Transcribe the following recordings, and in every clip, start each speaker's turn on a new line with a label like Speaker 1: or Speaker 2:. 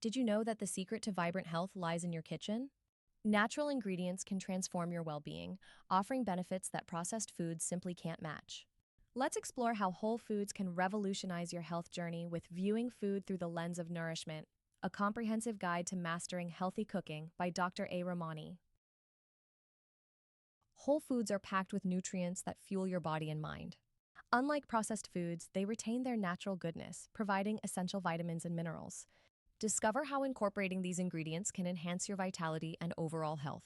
Speaker 1: Did you know that the secret to vibrant health lies in your kitchen? Natural ingredients can transform your well being, offering benefits that processed foods simply can't match. Let's explore how whole foods can revolutionize your health journey with Viewing Food Through the Lens of Nourishment, a comprehensive guide to mastering healthy cooking by Dr. A. Ramani. Whole foods are packed with nutrients that fuel your body and mind. Unlike processed foods, they retain their natural goodness, providing essential vitamins and minerals. Discover how incorporating these ingredients can enhance your vitality and overall health.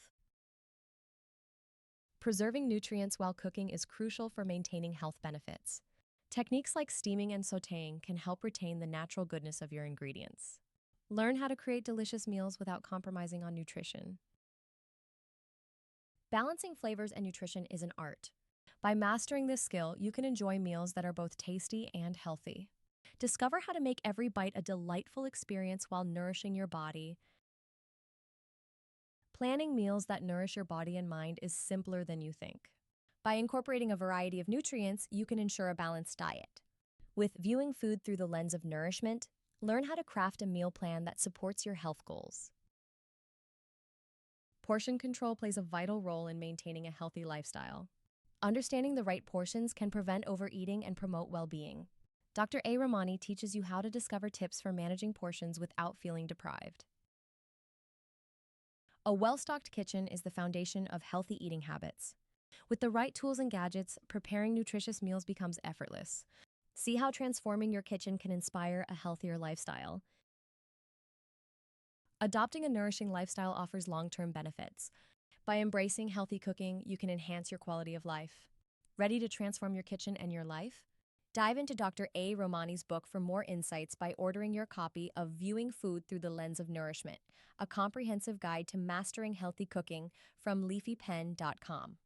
Speaker 1: Preserving nutrients while cooking is crucial for maintaining health benefits. Techniques like steaming and sautéing can help retain the natural goodness of your ingredients. Learn how to create delicious meals without compromising on nutrition. Balancing flavors and nutrition is an art. By mastering this skill, you can enjoy meals that are both tasty and healthy. Discover how to make every bite a delightful experience while nourishing your body. Planning meals that nourish your body and mind is simpler than you think. By incorporating a variety of nutrients, you can ensure a balanced diet. With Viewing Food Through the Lens of Nourishment, learn how to craft a meal plan that supports your health goals. Portion control plays a vital role in maintaining a healthy lifestyle. Understanding the right portions can prevent overeating and promote well-being. Dr. A. Ramani teaches you how to discover tips for managing portions without feeling deprived. A well-stocked kitchen is the foundation of healthy eating habits. With the right tools and gadgets, preparing nutritious meals becomes effortless. See how transforming your kitchen can inspire a healthier lifestyle. Adopting a nourishing lifestyle offers long-term benefits. By embracing healthy cooking, you can enhance your quality of life. Ready to transform your kitchen and your life? Dive into Dr. A. Romani's book for more insights by ordering your copy of Viewing Food Through the Lens of Nourishment, a comprehensive guide to mastering healthy cooking from leafypen.com.